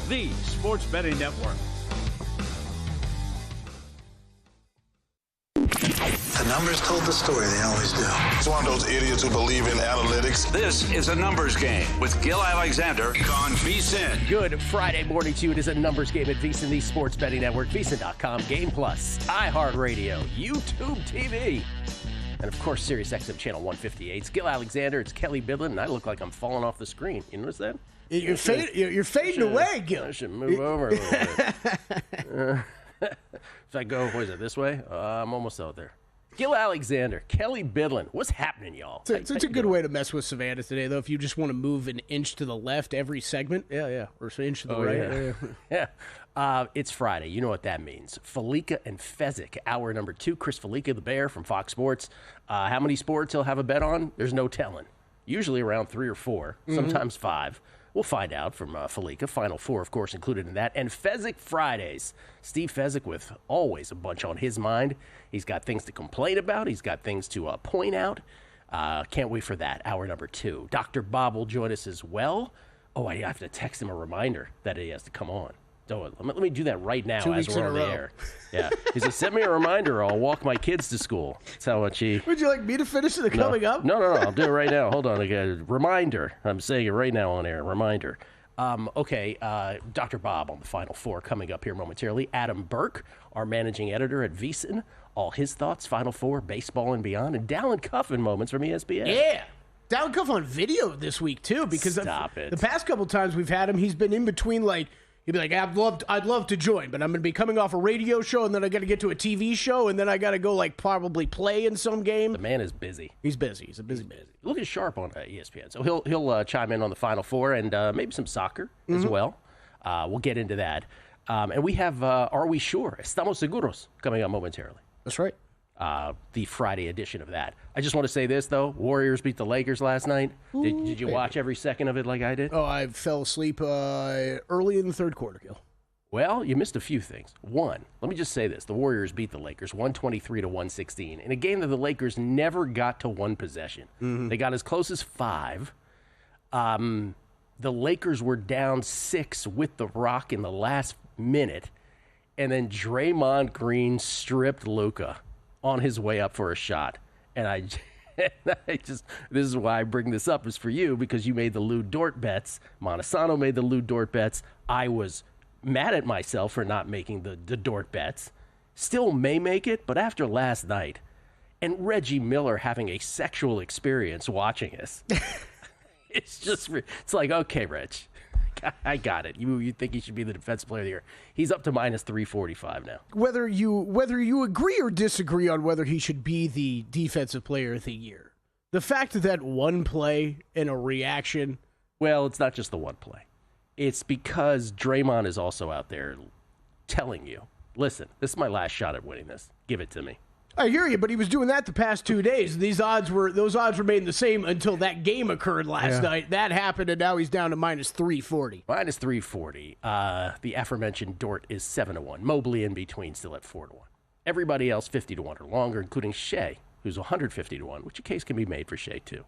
the Sports Betting Network. The numbers told the story, they always do. It's one of those idiots who believe in analytics. This is a numbers game with Gil Alexander on VSiN. Good Friday morning to you. It is a numbers game at VSiN, the Sports Betting Network, VSiN.com, Game Plus, iHeartRadio, YouTube TV, and of course, Sirius XM Channel 158. It's Gil Alexander, it's Kelly Bidlin, and I look like I'm falling off the screen. You notice that? You're fading away, Gil. I should move over a little bit. If I go, what is it, this way? I'm almost out there. Gil Alexander, Kelly Bidlin. What's happening, y'all? It's a good way to mess with Savannah today, though, if you just want to move an inch to the left every segment. Yeah. Or an inch to the right. Yeah. It's Friday. You know what that means. Felica and Fezzik, hour number 2. Chris Felica, the Bear from Fox Sports. How many sports he'll have a bet on? There's no telling. Usually around 3 or 4, sometimes 5. We'll find out from Felica. Final 4, of course, included in that. And Fezzik Fridays. Steve Fezzik with always a bunch on his mind. He's got things to complain about. He's got things to point out. Can't wait for that. Hour number 2. Dr. Bob will join us as well. Oh, I have to text him a reminder that he has to come on. So let me do that right now as we're on the air. Yeah. He said, send me a reminder or I'll walk my kids to school. That's how much he... Would you like me to finish the coming up? No. I'll do it right now. Hold on. Again. Reminder. I'm saying it right now on air. Reminder. Okay. Dr. Bob on the Final 4 coming up here momentarily. Adam Burke, our managing editor at VSiN. All his thoughts, Final 4, baseball and beyond. And Dalen Cuff in moments from ESPN. Yeah. Dalen Cuff on video this week, too. Because the past couple times we've had him, he's been in between, like... He'd be like, I'd love to join, but I'm going to be coming off a radio show, and then I got to get to a TV show, and then I got to go, like, probably play in some game. The man is busy. He's busy. He's busy. Look at Sharp on ESPN. So he'll chime in on the Final 4 and maybe some soccer as well. We'll get into that. And we have Are We Sure? Estamos Seguros coming up momentarily. That's right. The Friday edition of that. I just want to say this, though. Warriors beat the Lakers last night. Did you watch every second of it like I did? Oh, I fell asleep early in the third quarter, Gil. Well, you missed a few things. One, let me just say this. The Warriors beat the Lakers 123-116 in a game that the Lakers never got to one possession. They got as close as 5. The Lakers were down 6 with the rock in the last minute, and then Draymond Green stripped Luka on his way up for a shot. And this is why I bring this up, is for you, because you made the Lou Dort bets. Montesano made the Lou Dort bets. I was mad at myself for not making the Dort bets. Still may make it, but after last night, and Reggie Miller having a sexual experience watching us, it's like, okay, Reg, I got it. You think he should be the defensive player of the year. He's up to minus 345 now. Whether you agree or disagree on whether he should be the defensive player of the year, the fact that one play and a reaction... Well, it's not just the one play. It's because Draymond is also out there telling you, listen, this is my last shot at winning this. Give it to me. I hear you, but he was doing that the past 2 days. Those odds remained the same until that game occurred last night. That happened, and now he's down to minus 340. Minus 340. The aforementioned Dort is 7-1. Mobley in between, still at 4-1. Everybody else 50-1 or longer, including Shea, who's 150-1, which a case can be made for Shea too.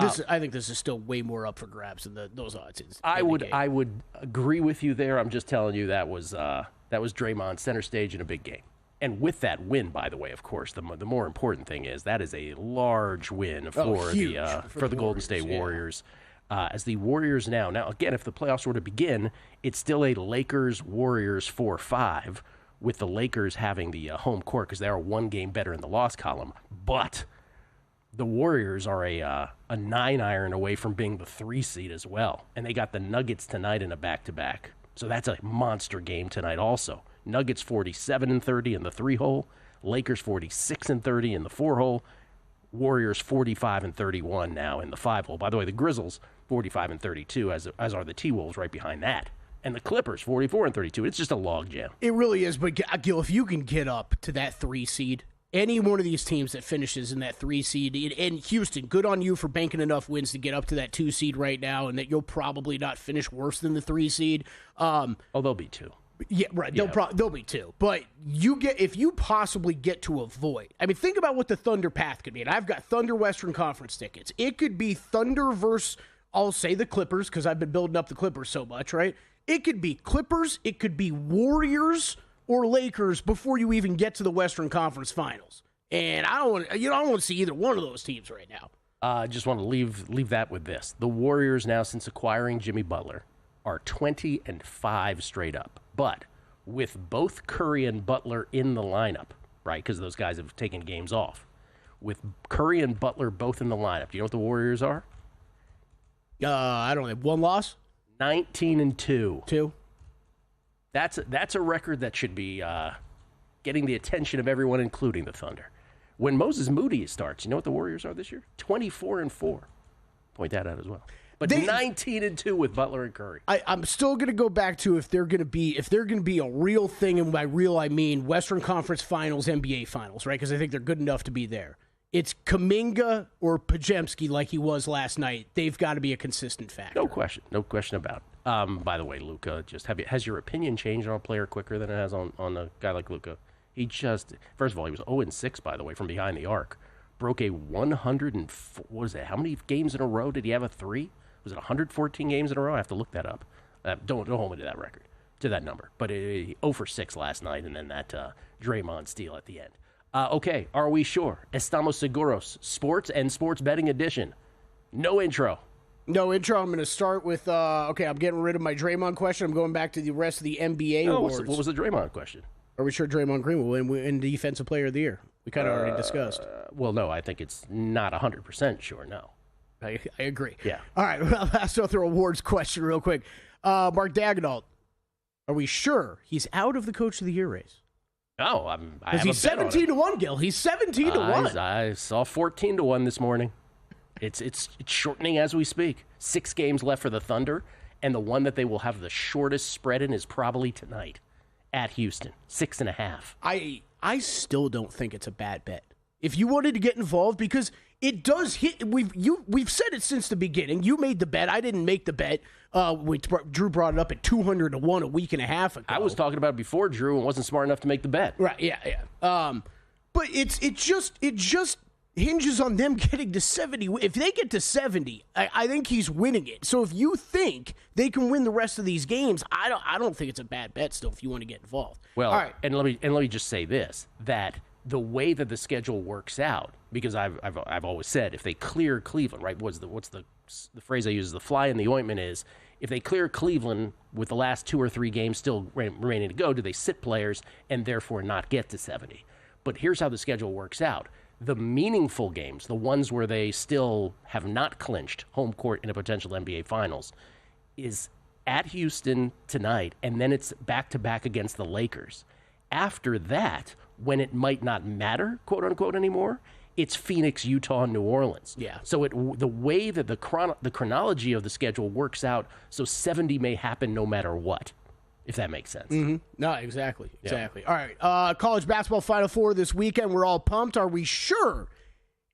I think this is still way more up for grabs than those odds. I would agree with you there. I'm just telling you that was Draymond center stage in a big game. And with that win, by the way, of course, the more important thing is that is a large win for the Golden State Warriors. As the Warriors now, again, if the playoffs were to begin, it's still a Lakers-Warriors 4-5, with the Lakers having the home court because they are one game better in the loss column. But the Warriors are a 9-iron away from being the 3 seed as well. And they got the Nuggets tonight in a back-to-back. So that's a monster game tonight also. Nuggets 47-30 in the 3-hole. Lakers 46-30 in the 4-hole. Warriors 45-31 now in the 5-hole. By the way, the Grizzlies 45-32, as are the T-Wolves right behind that. And the Clippers 44-32. It's just a logjam. It really is. But Gil, if you can get up to that 3 seed, any one of these teams that finishes in that 3 seed, and Houston, good on you for banking enough wins to get up to that 2 seed right now, and that you'll probably not finish worse than the 3 seed. They'll be 2. Yeah, right. They'll be 2. But if you possibly get to avoid, I mean, think about what the Thunder path could be. And I've got Thunder Western Conference tickets. It could be Thunder versus, I'll say, the Clippers, because I've been building up the Clippers so much, right? It could be Clippers, it could be Warriors or Lakers before you even get to the Western Conference Finals. And I don't want to see either one of those teams right now. I just want to leave that with this. The Warriors now, since acquiring Jimmy Butler, are 20-5 straight up. But with both Curry and Butler in the lineup, right, because those guys have taken games off, with Curry and Butler both in the lineup, do you know what the Warriors are? I don't know. One loss? 19-2. 2? That's a record that should be getting the attention of everyone, including the Thunder. When Moses Moody starts, you know what the Warriors are this year? 24-4. Point that out as well. But 19-2 with Butler and Curry. I'm still going to go back to if they're going to be a real thing, and by real I mean Western Conference Finals, NBA Finals, right? Because I think they're good enough to be there. It's Kuminga or Podziemski like he was last night. They've got to be a consistent factor. No question about it. By the way, Luka, has your opinion changed on a player quicker than it has on a guy like Luka? He just, first of all, he was 0-6, by the way, from behind the arc. Broke a 104, what is that? How many games in a row did he have a 3? Was it 114 games in a row? I have to look that up. Don't hold me to that record, to that number. But 0-6 last night, and then that Draymond steal at the end. Okay, are we sure? Estamos seguros. Sports and sports betting edition. No intro. No intro. I'm going to start with, I'm getting rid of my Draymond question. I'm going back to the rest of the NBA awards. What was the Draymond question? Are we sure Draymond Green will win Defensive Player of the Year? We kind of already discussed. Well, no, I think it's not 100% sure, no. I agree. Yeah. All right, well, last other awards question real quick. Mark Daigneault, are we sure he's out of the Coach of the Year race? Oh, because he's 17-1, Gil. He's 17-1. I saw 14-1 this morning. It's shortening as we speak. 6 games left for the Thunder, and the one that they will have the shortest spread in is probably tonight at Houston, 6.5. I still don't think it's a bad bet. If you wanted to get involved, because it does hit. We've said it since the beginning. You made the bet. I didn't make the bet. Drew brought it up at 200-1 a week and a half ago. I was talking about it before Drew and wasn't smart enough to make the bet. Right? Yeah. But it just hinges on them getting to 70. If they get to 70, I think he's winning it. So if you think they can win the rest of these games, I don't think it's a bad bet still if you want to get involved. Well, all right. and let me just say this, that the way that the schedule works out, because I've always said if they clear Cleveland, right? What's the phrase I use? The fly in the ointment is if they clear Cleveland with the last 2 or 3 games still remaining to go, do they sit players and therefore not get to 70? But here's how the schedule works out. The meaningful games, the ones where they still have not clinched home court in a potential NBA Finals, is at Houston tonight, and then it's back-to-back against the Lakers. After that, when it might not matter, quote-unquote, anymore, it's Phoenix, Utah, and New Orleans. Yeah. So the way that the chronology of the schedule works out, so 70 may happen no matter what, if that makes sense. Mm-hmm. No, exactly. Yeah. All right, college basketball Final Four this weekend. We're all pumped. Are we sure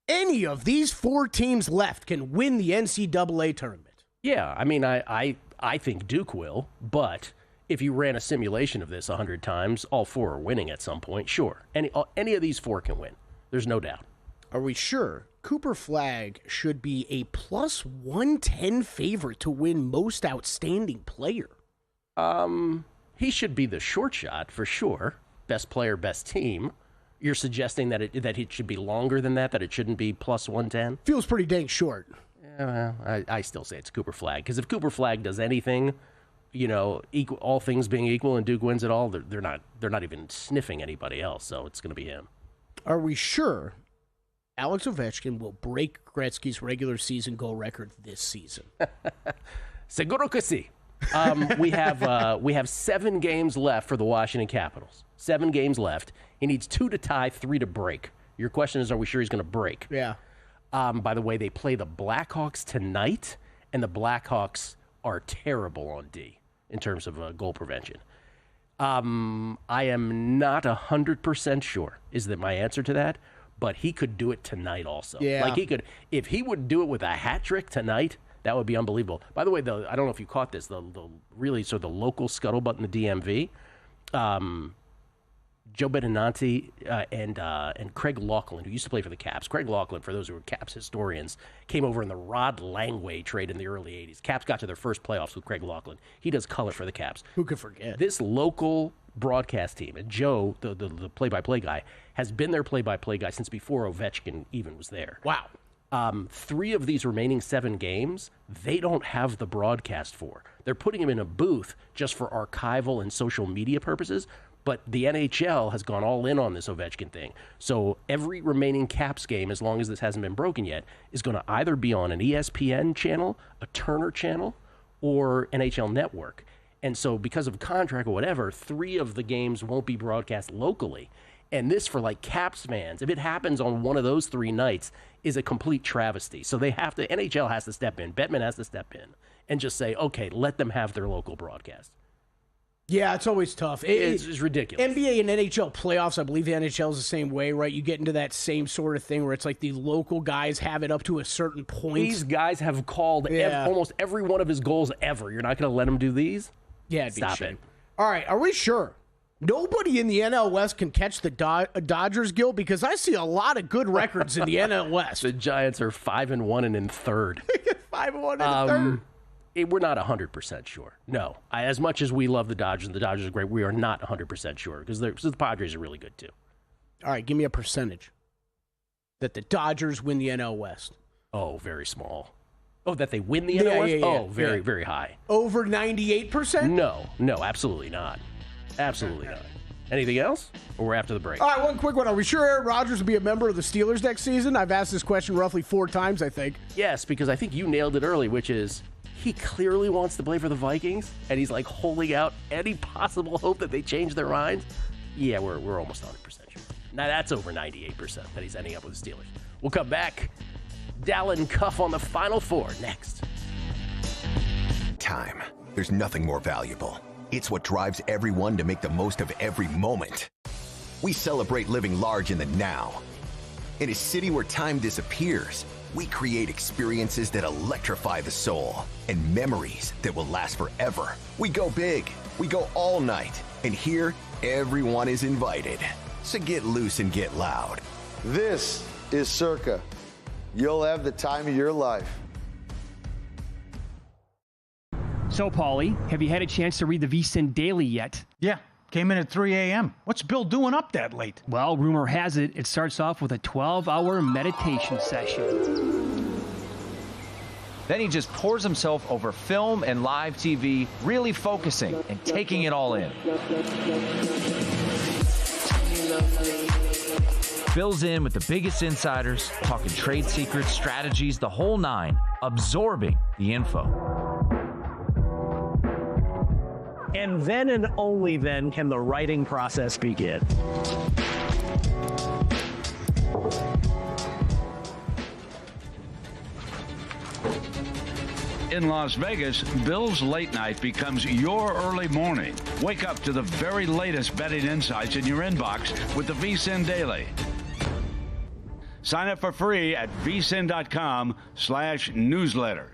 any of these 4 teams left can win the NCAA tournament? Yeah, I mean, I think Duke will, but if you ran a simulation of this 100 times, all 4 are winning at some point. Sure, any of these 4 can win. There's no doubt. Are we sure Cooper Flagg should be a plus 110 favorite to win Most Outstanding Player? He should be the short shot for sure. Best player, best team. You're suggesting that it should be longer than that it shouldn't be plus 110? Feels pretty dang short. Yeah, well, I still say it's Cooper Flagg, because if Cooper Flagg does anything, all things being equal, and Duke wins it all, they're not even sniffing anybody else. So it's going to be him. Are we sure Alex Ovechkin will break Gretzky's regular season goal record this season? Seguro que sí. We have 7 games left for the Washington Capitals. 7 games left. He needs 2 to tie, 3 to break. Your question is, are we sure he's going to break? Yeah. By the way, they play the Blackhawks tonight, and the Blackhawks are terrible on D in terms of goal prevention. I am not 100% sure is that my answer to that, but he could do it tonight also. Yeah. Like he could, if he would do it with a hat trick tonight, that would be unbelievable. By the way, though, I don't know if you caught this, the really sort of the local scuttlebutt in the DMV. Joe Beninanti and Craig Laughlin, who used to play for the Caps. Craig Laughlin, for those who are Caps historians, came over in the Rod Langway trade in the early 80s. Caps got to their first playoffs with Craig Laughlin. He does color for the Caps. Who could forget? This local broadcast team, and Joe, the play-by-play guy, has been their play-by-play guy since before Ovechkin even was there. Wow. 3 of these remaining 7 games, they don't have the broadcast for. They're putting him in a booth just for archival and social media purposes, but the NHL has gone all in on this Ovechkin thing. So every remaining Caps game, as long as this hasn't been broken yet, is going to either be on an ESPN channel, a Turner channel, or NHL Network. And so because of contract or whatever, 3 of the games won't be broadcast locally. And this, for like Caps fans, if it happens on one of those 3 nights, is a complete travesty. So they have to, NHL has to step in, Bettman has to step in, and just say, okay, let them have their local broadcast. Yeah, it's always tough. It's ridiculous. NBA and NHL playoffs, I believe the NHL is the same way, right? You get into that same sort of thing where it's like the local guys have it up to a certain point. These guys have called almost every one of his goals ever. You're not going to let them do these? Yeah, Stop it. All right, are we sure? Nobody in the NL West can catch the Dodgers, Gil, because I see a lot of good records in the NL West. The Giants are 5-1 and in third. 5-1 and in third. We're not 100% sure. No. As much as we love the Dodgers, and the Dodgers are great, we are not 100% sure because the Padres are really good too. All right, give me a percentage that the Dodgers win the NL West. Oh, very small. Oh, that they win the NL West? Yeah. Oh, very, very high. Over 98%? No, absolutely not. Absolutely not. Anything else? Or we're after the break? All right, one quick one. Are we sure Aaron Rodgers will be a member of the Steelers next season? I've asked this question roughly 4 times, I think. Yes, because I think you nailed it early, which is he clearly wants to play for the Vikings, and he's like holding out any possible hope that they change their minds. Yeah, we're almost 100% sure. Now that's over 98% that he's ending up with the Steelers. We'll come back. Dalen Cuff on the Final Four next. Time. There's nothing more valuable. It's what drives everyone to make the most of every moment. We celebrate living large in the now. In a city where time disappears, we create experiences that electrify the soul and memories that will last forever. We go big, we go all night, and here, everyone is invited. So get loose and get loud. This is Circa. You'll have the time of your life. So, Paulie, have you had a chance to read the VSiN Daily yet? Yeah, came in at 3 a.m. What's Bill doing up that late? Well, rumor has it starts off with a 12-hour meditation session. Then he just pours himself over film and live TV, really focusing and taking it all in. Bill's in with the biggest insiders, talking trade secrets, strategies, the whole 9, absorbing the info. And then and only then can the writing process begin. In Las Vegas, Bill's late night becomes your early morning. Wake up to the very latest betting insights in your inbox with the VSiN Daily. Sign up for free at vsin.com/newsletter.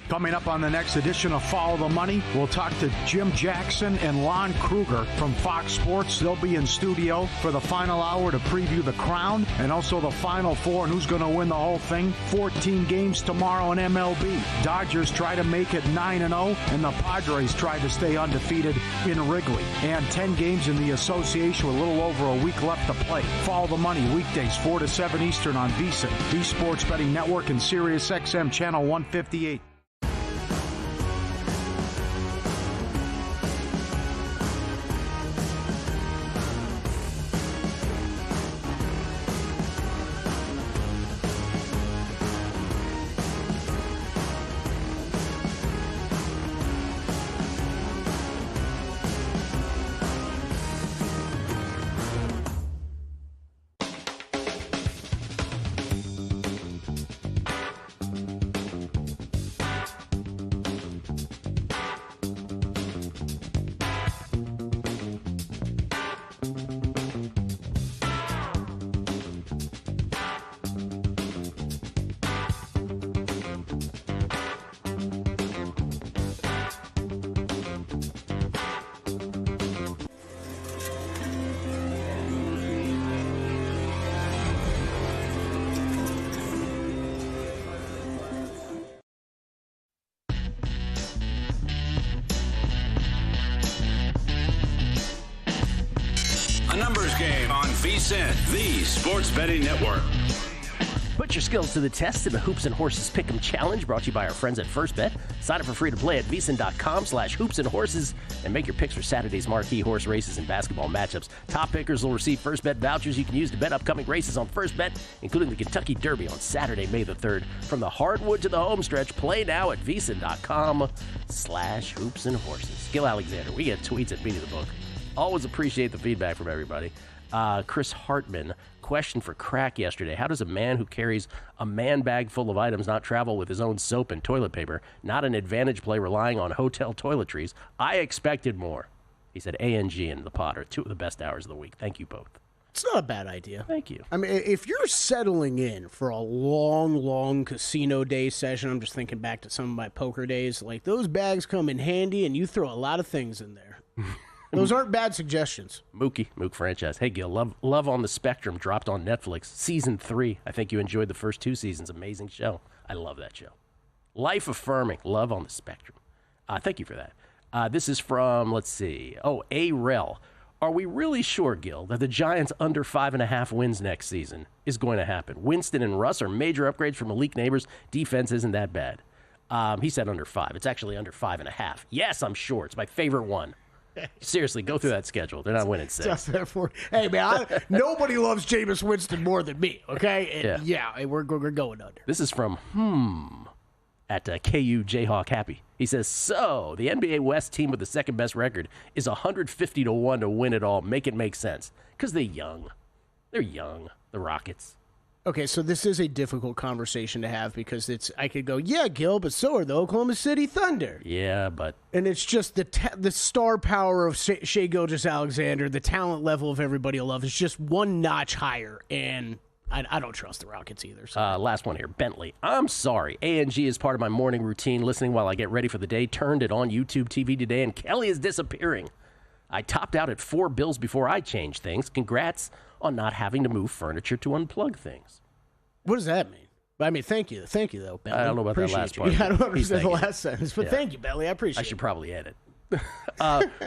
Coming up on the next edition of Follow the Money, we'll talk to Jim Jackson and Lon Kruger from Fox Sports. They'll be in studio for the final hour to preview the Crown and also the Final Four and who's going to win the whole thing. 14 games tomorrow in MLB. Dodgers try to make it 9-0, and the Padres try to stay undefeated in Wrigley. And 10 games in the association with a little over a week left to play. Follow the Money weekdays 4 to 7 Eastern on VSiN, the Sports Betting Network, and Sirius XM Channel 158. Numbers Game on VSiN, the sports betting network. Put your skills to the test in the Hoops and Horses Pick'em Challenge, brought to you by our friends at First Bet. Sign up for free to play at VSiN.com/hoopsandhorses and make your picks for Saturday's marquee horse races and basketball matchups. Top pickers will receive First Bet vouchers you can use to bet upcoming races on First Bet, including the Kentucky Derby on Saturday, May the 3rd. From the hardwood to the home stretch, play now at VSiN.com/hoopsandhorses. Gil Alexander, we get tweets at Beat of the Book. Always appreciate the feedback from everybody. Chris Hartman, question for Crack yesterday. How does a man who carries a man bag full of items not travel with his own soap and toilet paper? Not an advantage play relying on hotel toiletries. I expected more. He said A&G and the pot are two of the best hours of the week. Thank you both. It's not a bad idea. Thank you. I mean, if you're settling in for a long casino day session, I'm just thinking back to some of my poker days, like those bags come in handy and you throw a lot of things in there. Those aren't bad suggestions. Mook franchise. Hey, Gil, Love on the Spectrum dropped on Netflix. Season 3. I think you enjoyed the first 2 seasons. Amazing show. I love that show. Life affirming. Love on the Spectrum. Thank you for that. This is from, let's see. A. Rel. Are we really sure, Gil, that the Giants under 5.5 wins next season is going to happen? Winston and Russ are major upgrades from Malik Neighbors. Defense isn't that bad. He said under 5. It's actually under 5.5. Yes, I'm sure. It's my favorite one. Seriously, go through that schedule. They're not winning 6. Hey, man, nobody loves Jameis Winston more than me, okay? And yeah, we're going under. This is from at KU Jayhawk Happy. He says, so the NBA West team with the second best record is 150-1 to win it all. Make it make sense. Because they're young. They're young, the Rockets. Okay, so this is a difficult conversation to have because I could go, yeah, Gil, but so are the Oklahoma City Thunder. Yeah, but... And it's just the star power of Shai Gilgeous-Alexander, the talent level of everybody I love is just one notch higher, and I don't trust the Rockets either. So. Last one here, Bentley. I'm sorry. A&G is part of my morning routine, listening while I get ready for the day. Turned it on YouTube TV today, and Kelly is disappearing. I topped out at 4 bills before I changed things. Congrats on not having to move furniture to unplug things. What does that mean? I mean, thank you though, Bentley. I don't know about that last part. Yeah, I don't understand the last sentence, but thank you, Bentley. I appreciate it. I should probably edit.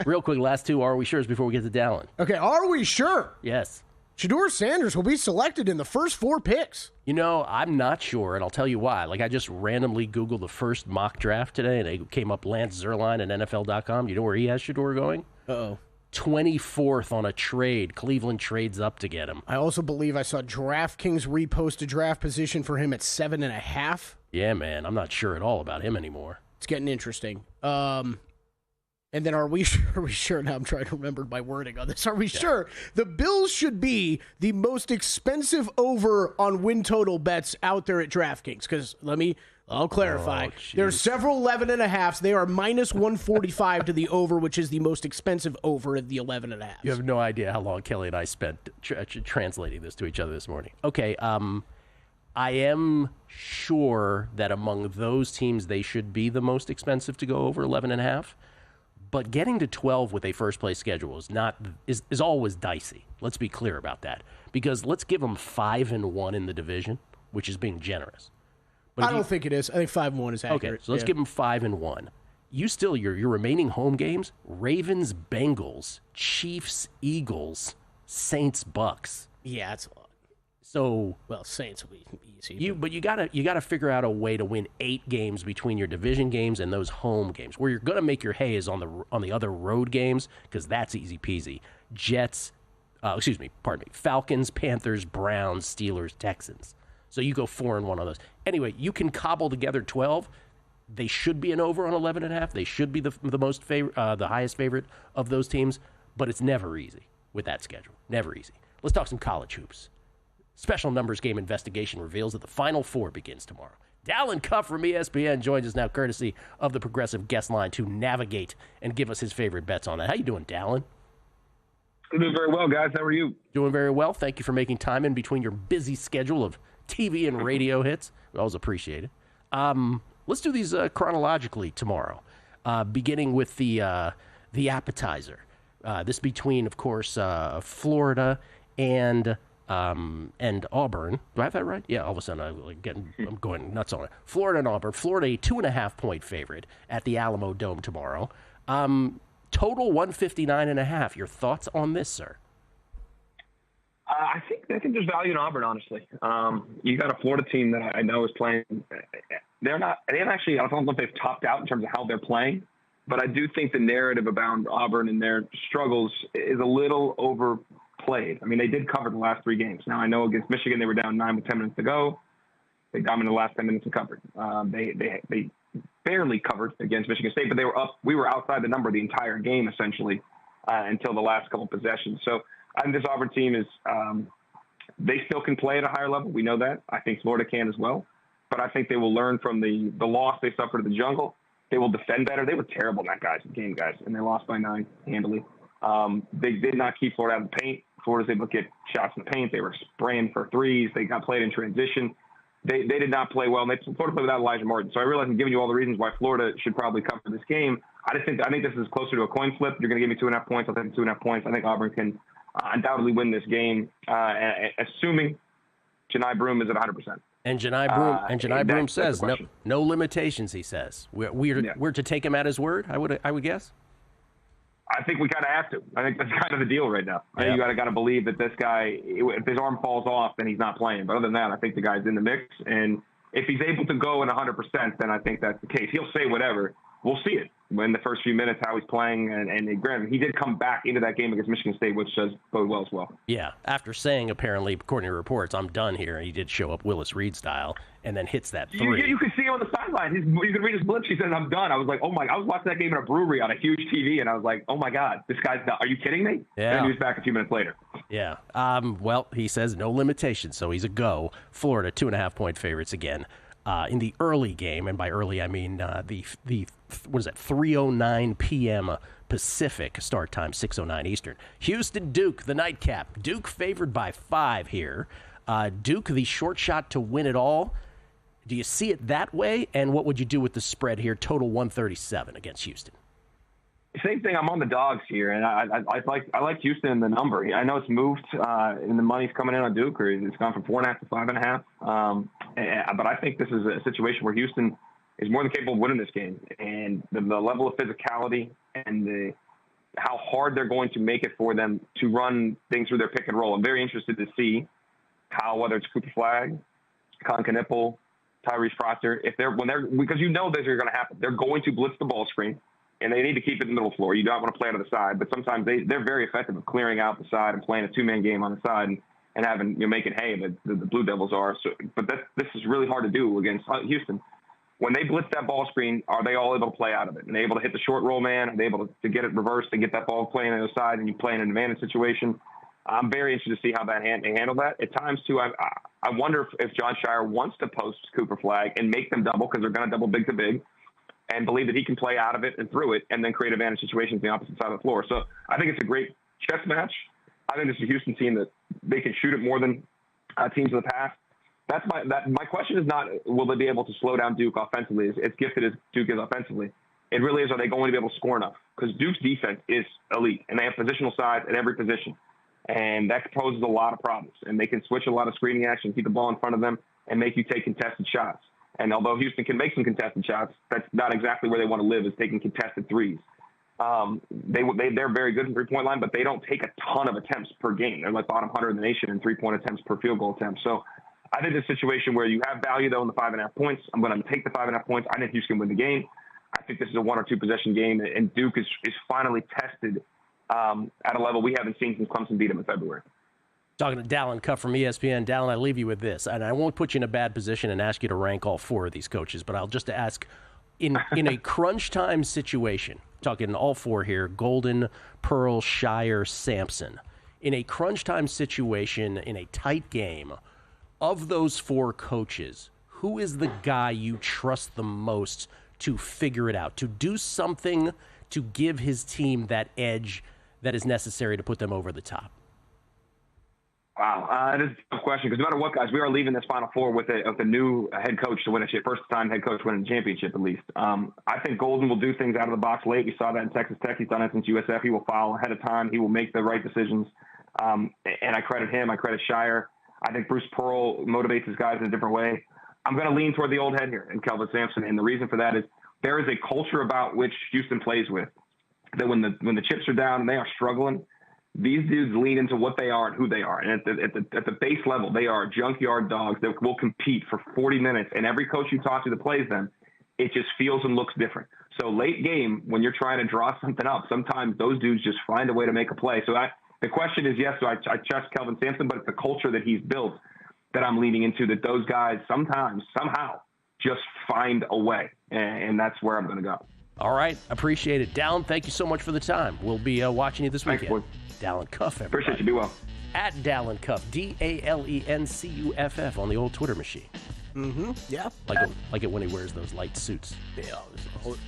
Real quick, last 2 Are We Sures before we get to Dalen. Okay, are we sure? Yes. Shedeur Sanders will be selected in the first 4 picks. You know, I'm not sure, and I'll tell you why. Like, I just randomly Googled the first mock draft today, and it came up Lance Zierlein at NFL.com. You know where he has Shedeur going? Uh-oh. 24th on a trade. Cleveland trades up to get him. I also believe I saw DraftKings repost a draft position for him at 7.5. Yeah, man. I'm not sure at all about him anymore. It's getting interesting. And then are we sure? Now I'm trying to remember my wording on this. Are we sure the Bills should be the most expensive over on win total bets out there at DraftKings? Because I'll clarify. There are several 11.5s. They are minus 145 to the over, which is the most expensive over at the 11.5. You have no idea how long Kelly and I spent translating this to each other this morning. Okay, I am sure that among those teams, they should be the most expensive to go over 11.5. But getting to 12 with a first-place schedule is always dicey. Let's be clear about that. Because let's give them 5-1 in the division, which is being generous. But I don't think it is. I think 5-1 is accurate. Okay, so let's give them 5-1. You still, your remaining home games, Ravens, Bengals, Chiefs, Eagles, Saints, Bucks. Yeah, that's a lot. So Saints will be easy. But you gotta figure out a way to win 8 games between your division games and those home games. Where you're gonna make your hay is on the other road games, because that's easy peasy. Falcons, Panthers, Browns, Steelers, Texans. So you go 4-1 on those. Anyway, you can cobble together 12. They should be an over on 11.5. They should be the highest favorite of those teams, but it's never easy with that schedule. Never easy. Let's talk some college hoops. Special Numbers Game investigation reveals that the Final Four begins tomorrow. Dalen Cuff from ESPN joins us now, courtesy of the Progressive Guest Line, to navigate and give us his favorite bets on that. How you doing, Dalen? I'm doing very well, guys. How are you? Doing very well. Thank you for making time in between your busy schedule of TV and radio hits. We always appreciate it. Let's do these chronologically tomorrow, beginning with the appetizer. This between, of course, Florida and Auburn. Do I have that right? Yeah, all of a sudden I'm going nuts on it. Florida and Auburn. Florida, a 2.5-point favorite at the Alamo Dome tomorrow. Total 159.5. Your thoughts on this, sir? I think there's value in Auburn, honestly. You got a Florida team that I know is playing. They don't know if they've topped out in terms of how they're playing, but I do think the narrative about Auburn and their struggles is a little overplayed. I mean, they did cover the last 3 games. Now, I know against Michigan they were down 9 with 10 minutes to go. They dominated the last 10 minutes and covered. They barely covered against Michigan State, but they were up. We were outside the number the entire game, essentially, until the last couple possessions. So I think this Auburn team is they still can play at a higher level. We know that. I think Florida can as well. But I think they will learn from the loss they suffered at the Jungle. They will defend better. They were terrible in that game, guys, and they lost by 9 handily. They did not keep Florida out of the paint. Florida's able to get shots in the paint. They were spraying for threes. They got played in transition. They did not play well. And Florida played without Elijah Morton. So I realize I'm giving you all the reasons why Florida should probably cover this game. I think this is closer to a coin flip. You're going to give me 2.5 points. I'll take 2.5 points. I think Auburn can undoubtedly win this game, assuming Janai Broome is at 100%. And Janai Broome says no limitations. He says we're to take him at his word. I would guess. I think we kind of have to. I think that's kind of the deal right now. I think you got to believe that this guy, if his arm falls off, then he's not playing. But other than that, I think the guy's in the mix. And if he's able to go in 100%, then I think that's the case. He'll say whatever. We'll see it in the first few minutes how he's playing. And granted, he did come back into that game against Michigan State, which does bode well as well. Yeah, after saying apparently, according to reports, I'm done here. He did show up Willis Reed style and then hits that 3. You could see him on the sideline. You could read his lips. He says, "I'm done." I was like, "Oh my!" I was watching that game in a brewery on a huge TV, and I was like, "Oh my God, this guy's done. Are you kidding me?" Yeah. And he was back a few minutes later. Yeah. Well, he says no limitations, so he's a go. Florida 2.5-point favorites again. In the early game, and by early I mean the 3:09 p.m. Pacific start time, 6:09 Eastern. Houston Duke, the nightcap. Duke favored by 5 here. Duke, the short shot to win it all. Do you see it that way? And what would you do with the spread here? Total 137 against Houston. Same thing. I'm on the dogs here, and I like Houston in the number. I know it's moved, and the money's coming in on Duke, or it's gone from 4.5 to 5.5. But I think this is a situation where Houston is more than capable of winning this game, and the level of physicality and how hard they're going to make it for them to run things through their pick and roll. I'm very interested to see how, whether it's Cooper Flagg, Con Knipple, Tyrese Proctor, because you know those are going to happen. They're going to blitz the ball screen. And they need to keep it in the middle floor. You don't want to play it on the side, but sometimes they're very effective at clearing out the side and playing a 2-man game on the side and having making hay. The Blue Devils are. So, but this is really hard to do against Houston. When they blitz that ball screen, are they all able to play out of it? And they able to hit the short roll man? Are they able to get it reversed and get that ball playing on the other side and you play in an advantage situation? I'm very interested to see how they handle that. At times, too, I wonder if John Shire wants to post Cooper Flagg and make them double because they're going to double big to big, and believe that he can play out of it and through it and then create advantage situations on the opposite side of the floor. So I think it's a great chess match. I think this is a Houston team that they can shoot it more than teams in the past. My question is not will they be able to slow down Duke offensively, as gifted as Duke is offensively. It really is, are they going to be able to score enough? Because Duke's defense is elite, and they have positional size at every position. And that poses a lot of problems. And they can switch a lot of screening action, keep the ball in front of them, and make you take contested shots. And although Houston can make some contested shots, that's not exactly where they want to live, is taking contested threes. They're very good in three-point line, but they don't take a ton of attempts per game. They're like bottom 100 in the nation in three-point attempts per field goal attempt. So I think this situation where you have value, though, in the 5.5 points. I'm going to take the 5.5 points. I think Houston win the game. I think this is a 1 or 2 possession game, and Duke is finally tested at a level we haven't seen since Clemson beat them in February. Talking to Dalen Cuff from ESPN. Dalen, I leave you with this, and I won't put you in a bad position and ask you to rank all 4 of these coaches, but I'll just ask, in a crunch time situation, talking all 4 here, Golden, Pearl, Shire, Sampson, in a crunch time situation, in a tight game, of those 4 coaches, who is the guy you trust the most to figure it out, to do something to give his team that edge that is necessary to put them over the top? Wow, it is a tough question because no matter what, guys, we are leaving this Final Four with a new head coach to win a first-time head coach winning a championship at least. I think Golden will do things out of the box late. We saw that in Texas Tech. He's done it since USF. He will foul ahead of time. He will make the right decisions, and I credit him. I credit Shire. I think Bruce Pearl motivates his guys in a different way. I'm going to lean toward the old head here in Kelvin Sampson, and the reason for that is there is a culture about which Houston plays with that when the chips are down and they are struggling, these dudes lean into what they are and who they are. And at the base level, they are junkyard dogs that will compete for 40 minutes. And every coach you talk to that plays them, it just feels and looks different. So late game, when you're trying to draw something up, sometimes those dudes just find a way to make a play. So the question is, yes, so I trust Kelvin Sampson, but it's the culture that he's built that I'm leaning into, that those guys sometimes, somehow, just find a way. And that's where I'm going to go. All right. Appreciate it. Dalen, thank you so much for the time. We'll be watching you this weekend. Thanks, boy. Dalen Cuff, everybody. Appreciate you. Be well. At Dalen Cuff, DalenCuff on the old Twitter machine. Mm-hmm. Yeah. Like it when he wears those light suits. Yeah.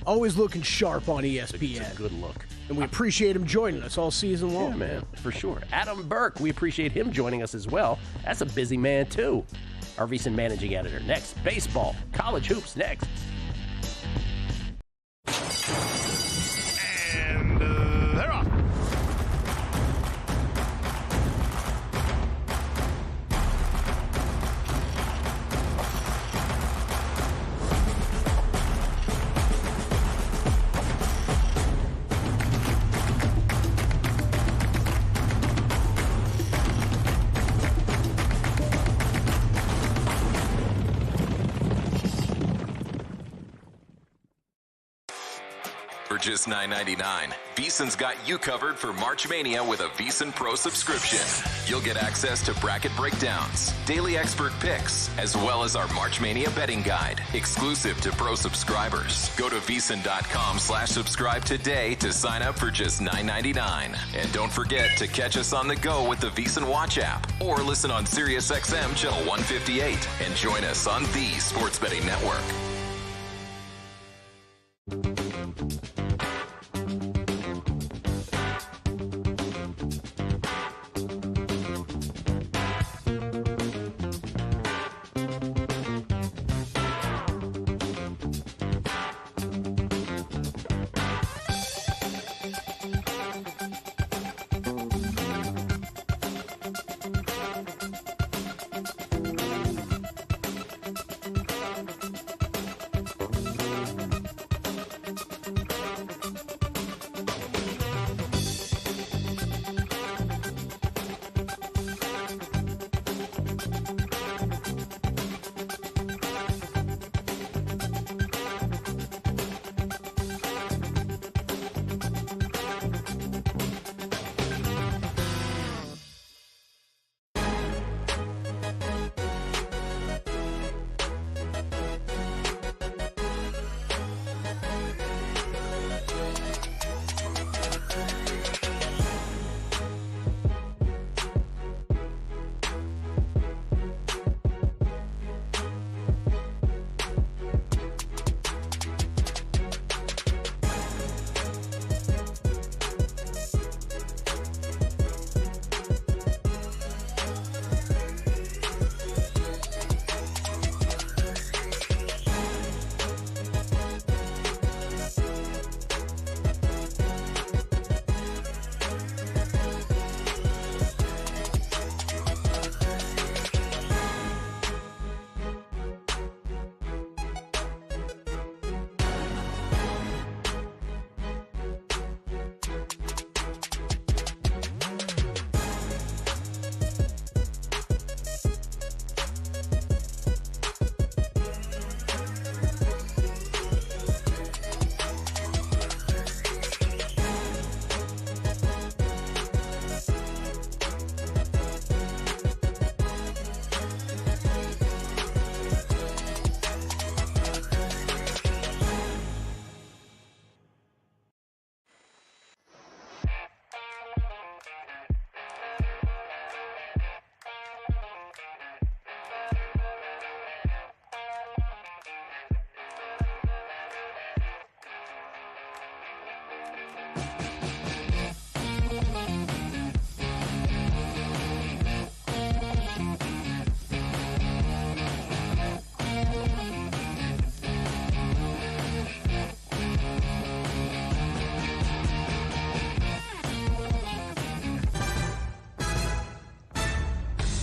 Always looking sharp on ESPN. It's a good look. And we appreciate him joining us all season long. Yeah, man, for sure. Adam Burke, we appreciate him joining us as well. That's a busy man, too. Our VSiN managing editor. Next, baseball. College hoops next. And they're off. For just $9.99, VSiN's got you covered for March Mania with a VSiN Pro subscription. You'll get access to bracket breakdowns, daily expert picks, as well as our March Mania betting guide, exclusive to Pro subscribers. Go to VSiN.com/subscribe today to sign up for just $9.99. And don't forget to catch us on the go with the VSiN Watch app, or listen on SiriusXM Channel 158 and join us on the Sports Betting Network.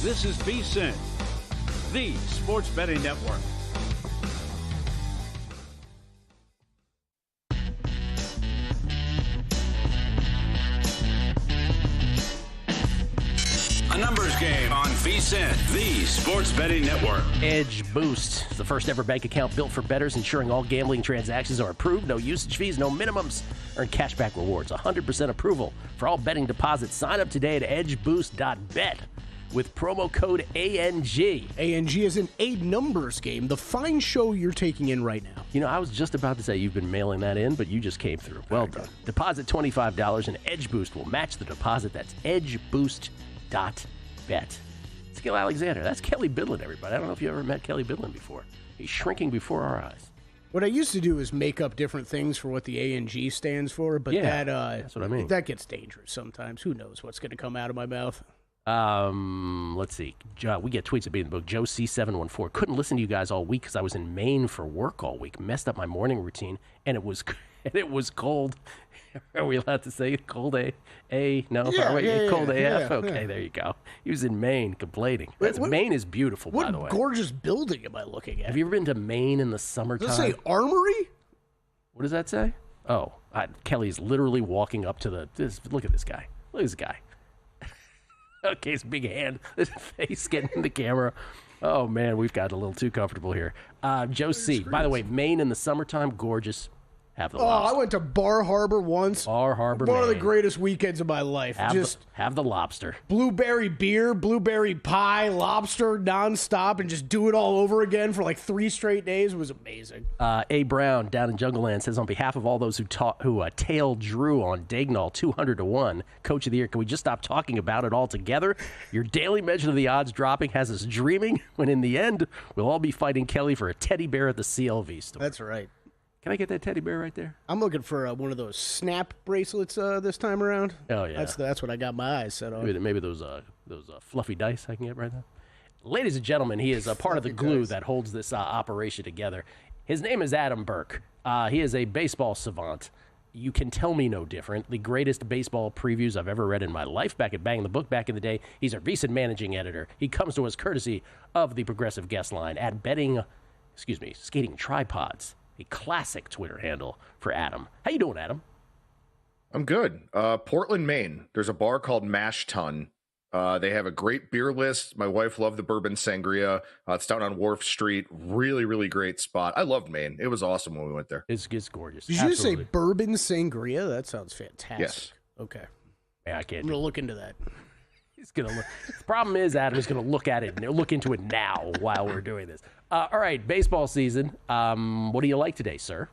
This is VSiN, the Sports Betting Network. Game on VSiN, the sports betting network. Edge Boost is the first ever bank account built for bettors, ensuring all gambling transactions are approved. No usage fees, no minimums. Earn cashback rewards, 100% approval for all betting deposits. Sign up today at edgeboost.bet with promo code ANG. ANG is an 8-numbers game, the fine show you're taking in right now. You know, I was just about to say you've been mailing that in, but you just came through. Well done. Deposit $25 and Edge Boost will match the deposit. That's edgeboost.bet. It's Gil Alexander. That's Kelly Bidlin, everybody. I don't know if you ever met Kelly Bidlin before. He's shrinking before our eyes. What I used to do is make up different things for what the ANG stands for, but that's what I mean. That gets dangerous sometimes. Who knows what's going to come out of my mouth? Let's see. We get tweets of being the book. Joe C714. Couldn't listen to you guys all week because I was in Maine for work all week. Messed up my morning routine, and it was cold. Are we allowed to say cold A? No? Cold AF? Okay, there you go. He was in Maine complaining. Maine is beautiful, by the way. What gorgeous building am I looking at? Have you ever been to Maine in the summertime? Does it say Armory? What does that say? Oh, Kelly's literally walking up to look at this guy. Look at this guy. Okay, his big hand, his face getting in the camera. Oh, man, we've got a little too comfortable here. Joe C. By the way, Maine in the summertime, gorgeous. Have the lobster. I went to Bar Harbor once. Bar Harbor, One of the Maine. greatest weekends of my life. Have the lobster. Blueberry beer, blueberry pie, lobster nonstop, and just do it all over again for like 3 straight days. It was amazing. A. Brown down in Jungle Land says, on behalf of all those who tailed Drew on Dagnall 200-1, Coach of the Year, can we just stop talking about it altogether? Your daily mention of the odds dropping has us dreaming when in the end we'll all be fighting Kelly for a teddy bear at the CLV store. That's right. Can I get that teddy bear right there? I'm looking for one of those snap bracelets this time around. Oh, yeah. That's what I got my eyes set on. Maybe those fluffy dice I can get right now. Ladies and gentlemen, he is a part of the glue that holds this operation together. His name is Adam Burke. He is a baseball savant. You can tell me no different. The greatest baseball previews I've ever read in my life. Back at Bang the Book back in the day. He's our VSiN managing editor. He comes to us courtesy of the Progressive Guest Line at Skating Tripods. A classic Twitter handle for Adam. How you doing, Adam? I'm good. Portland, Maine. There's a bar called Mash Tun. They have a great beer list. My wife loved the bourbon sangria. It's down on Wharf Street. Really, really great spot. I loved Maine. It was awesome when we went there. It's gorgeous. Did you say bourbon sangria? That sounds fantastic. Yes. Okay. Yeah, I can't. I'm going to look into that. He's gonna look. The problem is Adam is going to look at it and look into it now while we're doing this. All right, baseball season. What do you like today, sir?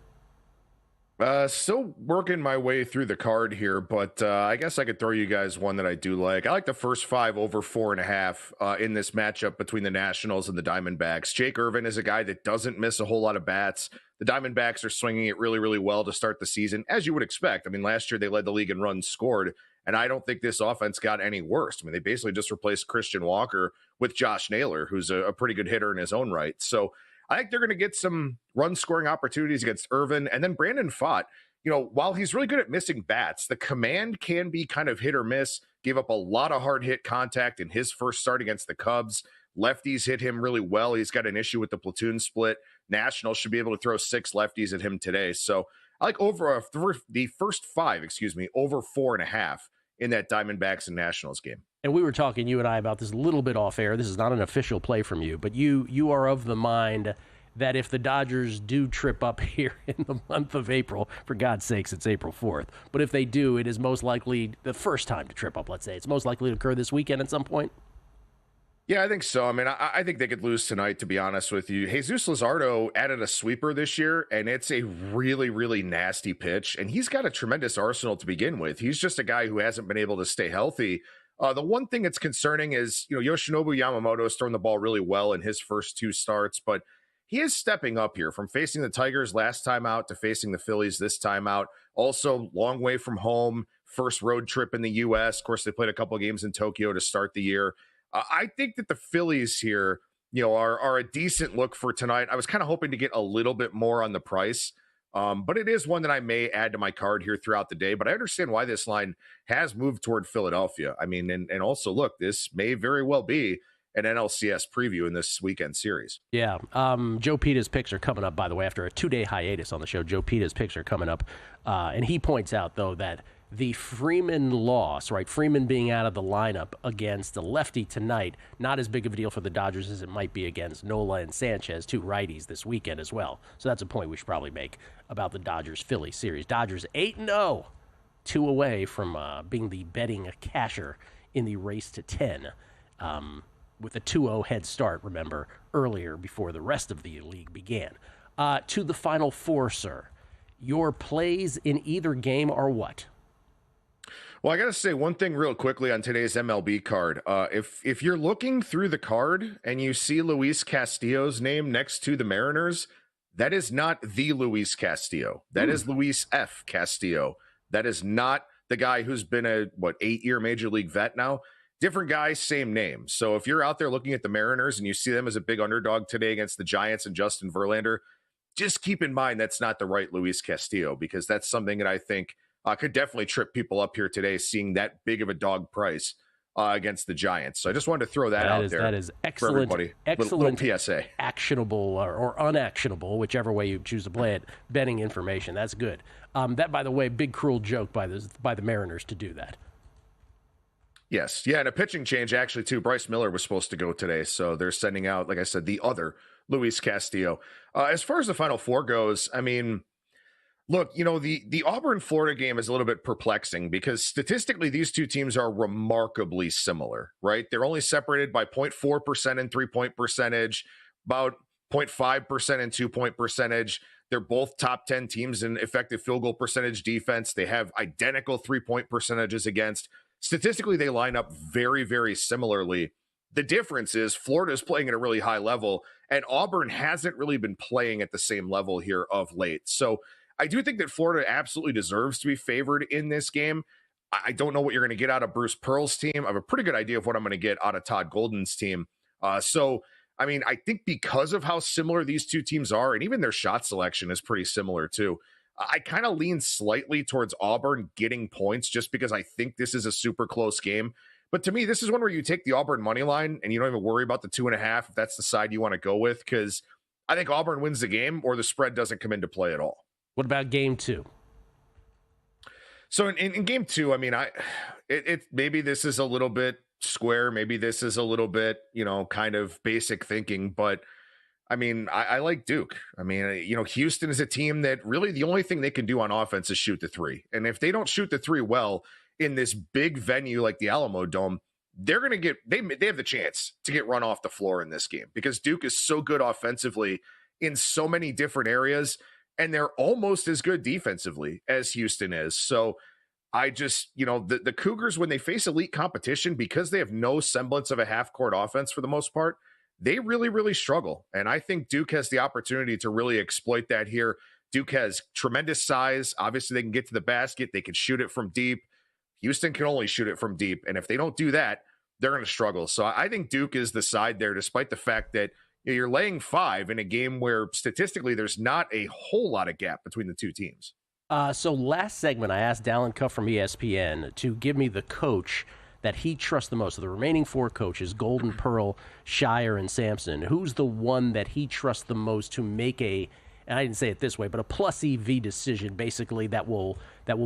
Still working my way through the card here, but I guess I could throw you guys one that I do like. I like the first 5 over 4.5 in this matchup between the Nationals and the Diamondbacks. Jake Irvin is a guy that doesn't miss a whole lot of bats. The Diamondbacks are swinging it really, really well to start the season, as you would expect. I mean, last year they led the league in runs scored, and I don't think this offense got any worse. I mean, they basically just replaced Christian Walker with Josh Naylor, who's a pretty good hitter in his own right. So I think they're going to get some run-scoring opportunities against Irvin. And then Brandon Pfaadt, while he's really good at missing bats, the command can be kind of hit or miss. Gave up a lot of hard hit contact in his first start against the Cubs. Lefties hit him really well. He's got an issue with the platoon split. Nationals should be able to throw 6 lefties at him today. So I like the first 5, over 4.5 in that Diamondbacks and Nationals game. And we were talking, you and I, about this a little bit off air. This is not an official play from you, but you are of the mind that if the Dodgers do trip up here in the month of April, for God's sakes, it's April 4th, but if they do, it is most likely the first time to trip up, let's say. It's most likely to occur this weekend at some point? Yeah, I think so. I mean, I think they could lose tonight, to be honest with you. Jesus Luzardo added a sweeper this year, and it's a really, really nasty pitch, and he's got a tremendous arsenal to begin with. He's just a guy who hasn't been able to stay healthy. The one thing that's concerning is, Yoshinobu Yamamoto has thrown the ball really well in his first 2 starts, but he is stepping up here from facing the Tigers last time out to facing the Phillies this time out. Also, long way from home, first road trip in the U.S. Of course, they played a couple of games in Tokyo to start the year. I think that the Phillies here, are a decent look for tonight. I was kind of hoping to get a little bit more on the price, but it is one that I may add to my card here throughout the day. But I understand why this line has moved toward Philadelphia. I mean, and also, look, this may very well be an NLCS preview in this weekend series. Yeah. Joe Pita's picks are coming up, by the way, after a 2-day hiatus on the show. Joe Pita's picks are coming up. And he points out, though, that The Freeman loss, right? Freeman being out of the lineup against the lefty tonight, not as big of a deal for the Dodgers as it might be against Nola and Sanchez, two righties this weekend as well. So that's a point we should probably make about the Dodgers-Philly series. Dodgers 8-0, 2 away from being the betting casher in the race to 10, with a 2-0 head start, remember, earlier before the rest of the league began. To the Final Four, sir. Your plays in either game are what? Well, I got to say one thing real quickly on today's MLB card. If you're looking through the card and you see Luis Castillo's name next to the Mariners, that is not the Luis Castillo. That is Luis F. Castillo. That is not the guy who's been a, 8-year Major League vet now. Different guy, same name. So if you're out there looking at the Mariners and you see them as a big underdog today against the Giants and Justin Verlander, just keep in mind that's not the right Luis Castillo, because that's something that I think could definitely trip people up here today, seeing that big of a dog price against the Giants. So I just wanted to throw that out there. That is excellent. For everybody. Excellent little PSA. Actionable or unactionable, whichever way you choose to play it, betting information. That's good. That, by the way, big cruel joke by the Mariners to do that. Yes. Yeah, and a pitching change, actually, too. Bryce Miller was supposed to go today, so they're sending out, like I said, the other Luis Castillo. As far as the Final Four goes, I mean, look, the Auburn-Florida game is a little bit perplexing because statistically these two teams are remarkably similar, right? They're only separated by 0.4% in three-point percentage, about 0.5% in two-point percentage. They're both top 10 teams in effective field goal percentage defense. They have identical three-point percentages against. Statistically, they line up very, very similarly. The difference is Florida is playing at a really high level, and Auburn hasn't really been playing at the same level here of late. So I do think that Florida absolutely deserves to be favored in this game. I don't know what you're going to get out of Bruce Pearl's team. I have a pretty good idea of what I'm going to get out of Todd Golden's team. I think because of how similar these two teams are, and even their shot selection is pretty similar too, I kind of lean slightly towards Auburn getting points just because I think this is a super close game. But to me, this is one where you take the Auburn money line and you don't even worry about the 2.5 if that's the side you want to go with, because I think Auburn wins the game or the spread doesn't come into play at all. What about game 2? So in game 2, I mean, maybe this is a little bit square. Maybe this is a little bit, kind of basic thinking, but I mean, I like Duke. I mean, Houston is a team that really the only thing they can do on offense is shoot the three. And if they don't shoot the three well in this big venue like the Alamo Dome, they're going to get, they have the chance to get run off the floor in this game because Duke is so good offensively in so many different areas, and they're almost as good defensively as Houston is. So I just, the Cougars, when they face elite competition, because they have no semblance of a half-court offense for the most part, they really, really struggle. And I think Duke has the opportunity to really exploit that here. Duke has tremendous size. Obviously, they can get to the basket. They can shoot it from deep. Houston can only shoot it from deep. And if they don't do that, they're going to struggle. So I think Duke is the side there, despite the fact that you're laying 5 in a game where statistically there's not a whole lot of gap between the two teams. So last segment, I asked Dalen Cuff from ESPN to give me the coach that he trusts the most. of the remaining 4 coaches, Golden, Pearl, Shire, and Sampson, who's the one that he trusts the most to make and I didn't say it this way, but a plus EV decision, basically, that will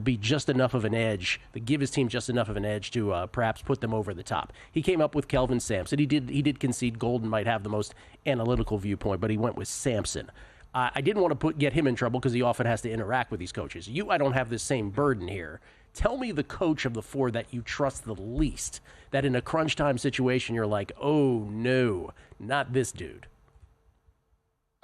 be just enough of an edge, that give his team just enough of an edge to perhaps put them over the top. He came up with Kelvin Sampson. He did concede Golden might have the most analytical viewpoint, but he went with Sampson. I didn't want to get him in trouble because he often has to interact with these coaches. I don't have this same burden here. Tell me the coach of the 4 that you trust the least, that in a crunch time situation you're like, oh, no, not this dude.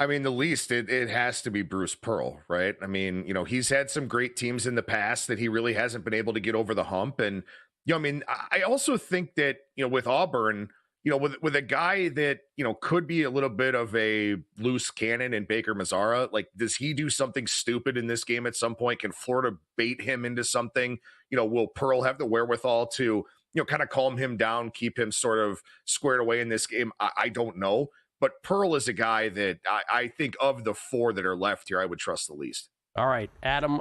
I mean, the least, it has to be Bruce Pearl, right? I mean, he's had some great teams in the past that he really hasn't been able to get over the hump. And, I also think that, with Auburn, with a guy that, could be a little bit of a loose cannon in Baker Mazzara, like, does he do something stupid in this game at some point? Can Florida bait him into something? Will Pearl have the wherewithal to, kind of calm him down, keep him sort of squared away in this game? I don't know. But Pearl is a guy that I think of the 4 that are left here, I would trust the least. All right, Adam,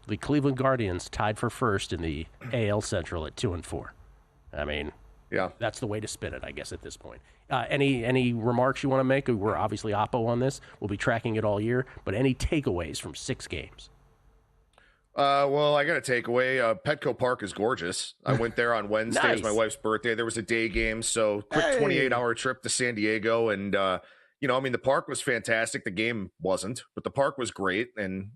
the Cleveland Guardians tied for first in the AL Central at 2-4. I mean, yeah, that's the way to spin it, I guess, at this point. Any remarks you want to make? We're obviously oppo on this. We'll be tracking it all year. But any takeaways from 6 games? Well, I got a takeaway. Petco Park is gorgeous. I went there on Wednesday. Nice. It was my wife's birthday. There was a day game, so quick 28-hour trip to San Diego. And, the park was fantastic. The game wasn't, but the park was great. And,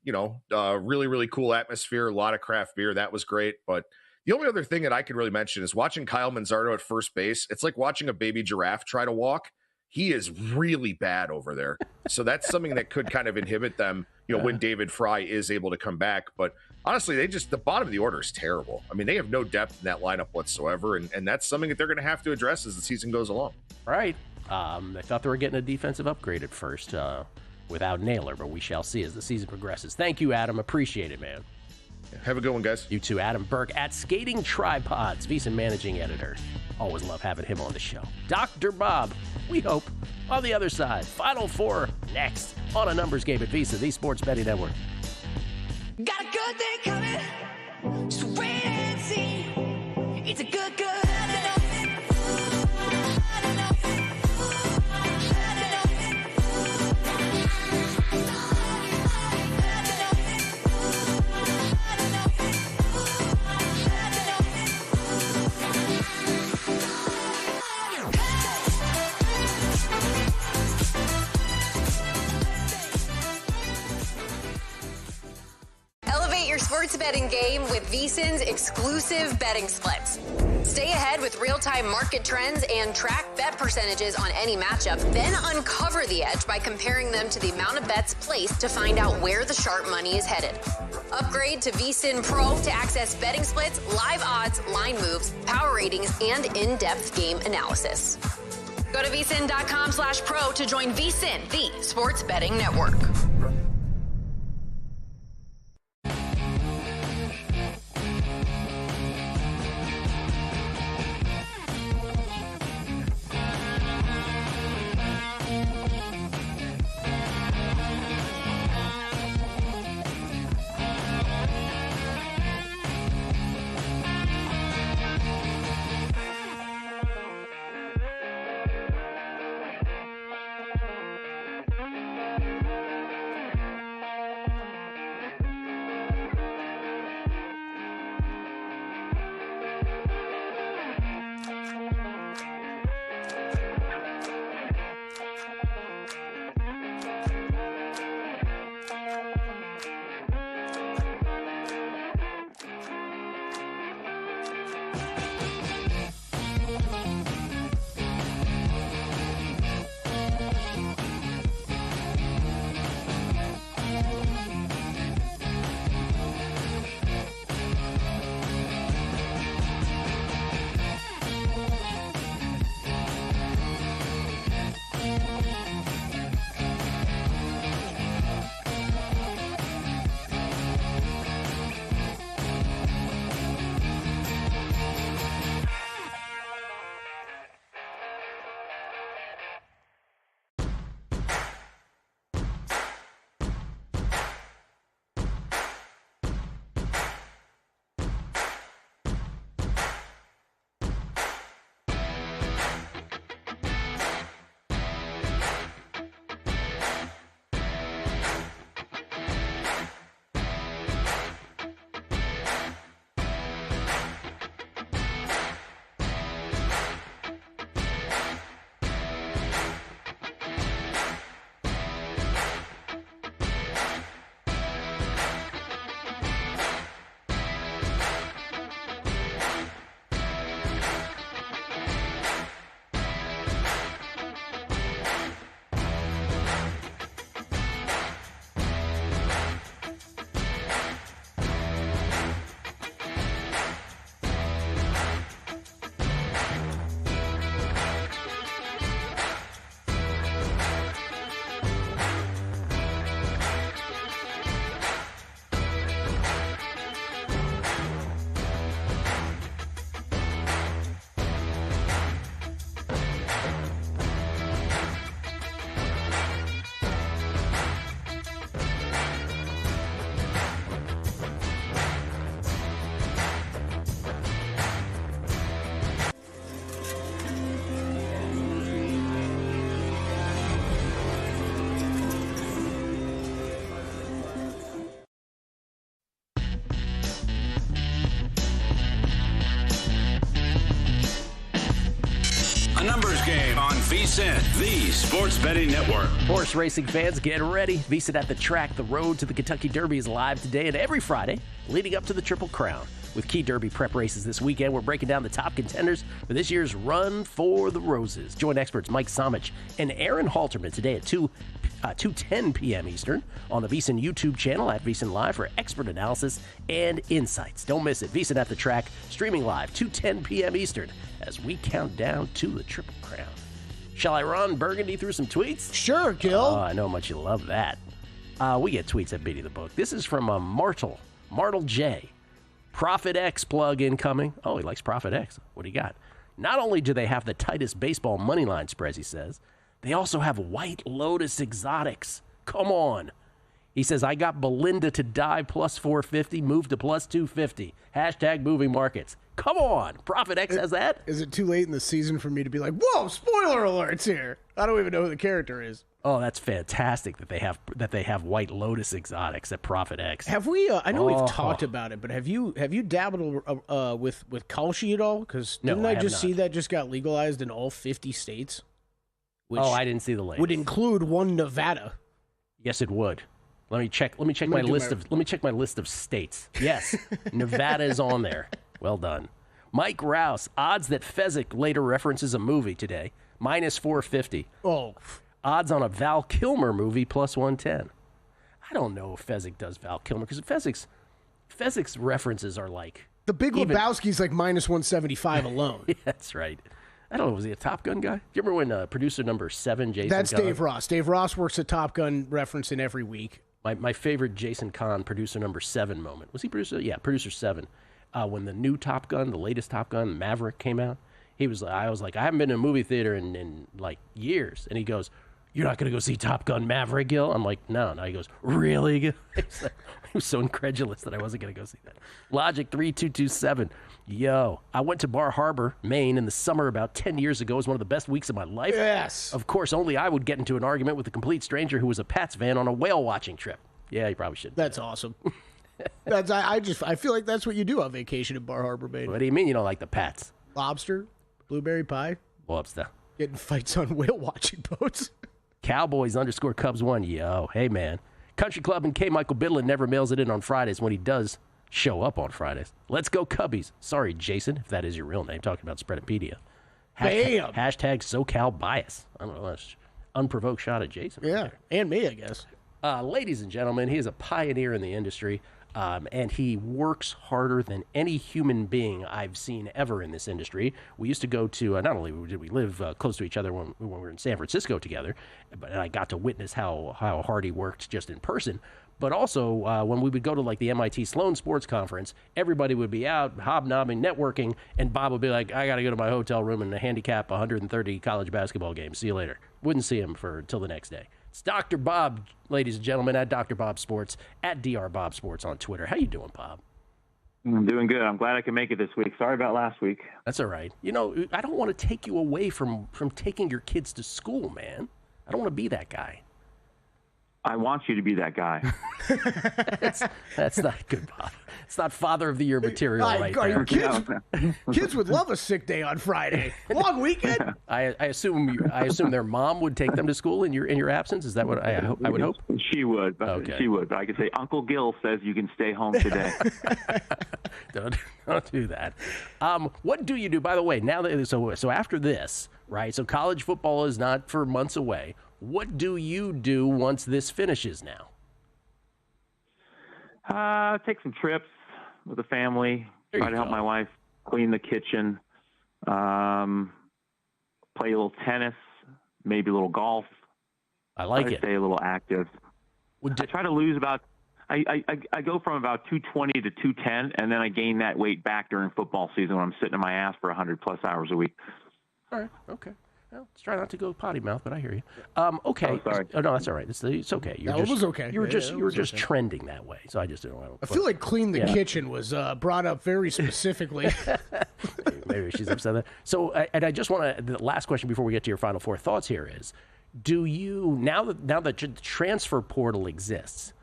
really, really cool atmosphere, a lot of craft beer. That was great. But the only other thing that I could really mention is watching Kyle Manzardo at first base. It's like watching a baby giraffe try to walk. He is really bad over there. So that's something that could kind of inhibit them, when David Fry is able to come back. But honestly, the bottom of the order is terrible. I mean, they have no depth in that lineup whatsoever. And that's something that they're going to have to address as the season goes along. Right. They thought they were getting a defensive upgrade at first without Naylor, but we shall see as the season progresses. Thank you, Adam. Appreciate it, man. Have a good one, guys. You too. Adam Burke at Skating Tripods, VSiN managing editor. Always love having him on the show. Dr. Bob, we hope, on the other side. Final Four next on a numbers game at VSiN, the Sports Betting Network. Got a good day coming. Just wait and see. It's a good. Sports betting game with VSiN's exclusive betting splits. Stay ahead with real-time market trends and track bet percentages on any matchup, then uncover the edge by comparing them to the amount of bets placed to find out where the sharp money is headed. Upgrade to VSiN Pro to access betting splits, live odds, line moves, power ratings, and in-depth game analysis. Go to VSiN.com/pro to join VSiN, the Sports Betting Network. Numbers Game on VSiN, the sports betting network. Horse racing fans, get ready. VSiN at the Track. The road to the Kentucky Derby is live today and every Friday leading up to the Triple Crown. With key Derby prep races this weekend, we're breaking down the top contenders for this year's Run for the Roses. Join experts Mike Somich and Aaron Halterman today at 2:10 p.m. Eastern on the VSiN YouTube channel at VSiN Live for expert analysis and insights. Don't miss it. VSiN at the Track, streaming live 2:10 p.m. Eastern as we count down to the Triple Crown. Shall I run Burgundy through some tweets? Sure, Gil. Oh, I know how much you love that. We get tweets at Beatty the Book. This is from Martel J. Profit X plug incoming. Oh, he likes Profit X. What do you got? Not only do they have the tightest baseball money line spreads, he says, they also have White Lotus exotics. Come on. He says, I got Belinda to die plus 450, move to plus 250. Hashtag moving markets. Come on. Profit X has that? Is it too late in the season for me to be like, whoa, spoiler alerts here? I don't even know who the character is. Oh, that's fantastic that they have White Lotus exotics at Profit X. Have we? I know we've talked about it, but have you dabbled with Kalshi at all? Because didn't I just see that just got legalized in all 50 states? Which I didn't see the latest. Would include one Nevada. Yes, it would. Let me check my list of states. Yes, Nevada is on there. Well done. Mike Rouse, odds that Fezzik later references a movie today, minus 450. Oh. Odds on a Val Kilmer movie, plus 110. I don't know if Fezzik does Val Kilmer, because Fezzik's references are like... The Big Lebowski's like minus 175 alone. Yeah, that's right. I don't know, was he a Top Gun guy? Do you remember when producer number 7, Jason That's Kahn? Dave Ross. Dave Ross works a Top Gun reference in every week. My favorite Jason Kahn, producer number 7 moment. Was he producer? Yeah, producer 7. When the new Top Gun, the latest Top Gun, Maverick came out, I was like, I haven't been to a movie theater in like years. And he goes, you're not going to go see Top Gun Maverick, Gil? I'm like, no. He goes, really? He was so incredulous that I wasn't going to go see that. Logic 3227. Yo, I went to Bar Harbor, Maine in the summer about 10 years ago. It was one of the best weeks of my life. Yes. Of course, only I would get into an argument with a complete stranger who was a Pats fan on a whale watching trip. Yeah, you probably should. That's awesome. I feel like that's what you do on vacation in Bar Harbor, Maine. What do you mean you don't like the Pats? Lobster, blueberry pie. Lobster. Getting fights on whale watching boats. Cowboys _Cubs 1. Yo, hey, man. Country Club and K. Michael Biddlin never mails it in on Fridays when he does show up on Fridays. Let's go Cubbies. Sorry, Jason, if that is your real name. Talking about Spreadopedia. Bam! Hashtag SoCal bias. I don't know. That's unprovoked shot at Jason. Yeah, right and me, I guess. Ladies and gentlemen, he is a pioneer in the industry. And he works harder than any human being I've seen ever in this industry. We used to go to, not only did we live close to each other when we were in San Francisco together, but I got to witness how hard he worked just in person. But also, when we would go to like the MIT Sloan Sports Conference, everybody would be out hobnobbing, networking, and Bob would be like, I got to go to my hotel room and handicap 130 college basketball games. See you later. Wouldn't see him until the next day. It's Dr. Bob, ladies and gentlemen, at Dr. Bob Sports, at Dr. Bob Sports on Twitter. How you doing, Bob? I'm doing good. I'm glad I could make it this week. Sorry about last week. That's all right. You know, I don't want to take you away from taking your kids to school, man. I don't want to be that guy. I want you to be that guy. That's not good, Bob. It's not Father of the Year material right there. Kids would love a sick day on Friday. Long weekend. I assume their mom would take them to school in your absence. Is that what I would hope? She would. Okay. She would. But I could say Uncle Gil says you can stay home today. Don't do that. What do you do? By the way, now that so after this, right? So college football is not for months away. What do you do once this finishes now? Take some trips with the family. Try to help my wife clean the kitchen. Play a little tennis, maybe a little golf. I like it. Stay a little active. I try to lose about. I go from about 220 to 210, and then I gain that weight back during football season when I'm sitting in my ass for 100+ hours a week. All right. Okay. Well, let's try not to go potty mouth, but I hear you. Okay. Oh, sorry. Oh, no, that's all right. It's okay. It was okay. You were just trending that way, so I just didn't want to. I feel like clean the kitchen was brought up very specifically. Maybe she's upset with that. So, and I just want to, the last question before we get to your final four thoughts here is, do you, now that the transfer portal exists,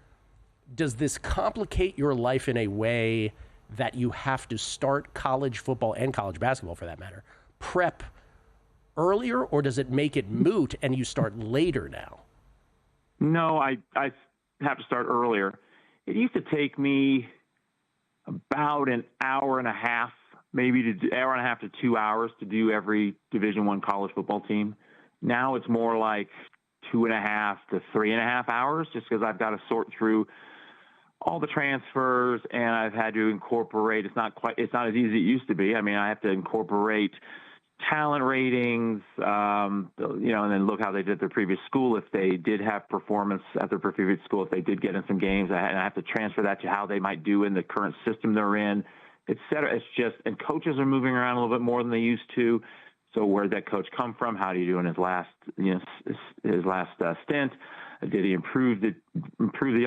does this complicate your life in a way that you have to start college football and college basketball, for that matter, prep earlier, or does it make it moot and you start later now? No, I have to start earlier. It used to take me about an hour and a half, maybe hour and a half to 2 hours to do every Division I college football team. Now it's more like 2.5 to 3.5 hours, just because I've got to sort through all the transfers, and I've had to incorporate. It's not as easy as it used to be. I mean, I have to incorporate talent ratings, and then look how they did at their previous school. If they did have performance at their previous school, if they did get in some games, I have to transfer that to how they might do in the current system they're in, et cetera. It's just, and coaches are moving around a little bit more than they used to. So where'd that coach come from? How did he do in his last stint? Did he improve the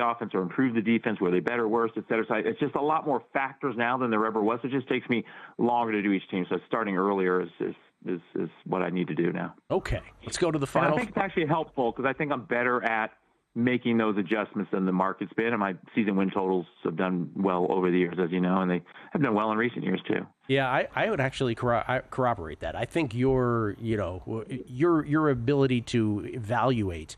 offense or improve the defense? Were they better, worse, et cetera? So it's just a lot more factors now than there ever was. It just takes me longer to do each team. So starting earlier is what I need to do now. Okay, let's go to the final. And I think it's actually helpful because I think I'm better at making those adjustments than the market's been. And my season win totals have done well over the years, as you know, and they have done well in recent years too. Yeah, I would actually corroborate that. I think your ability to evaluate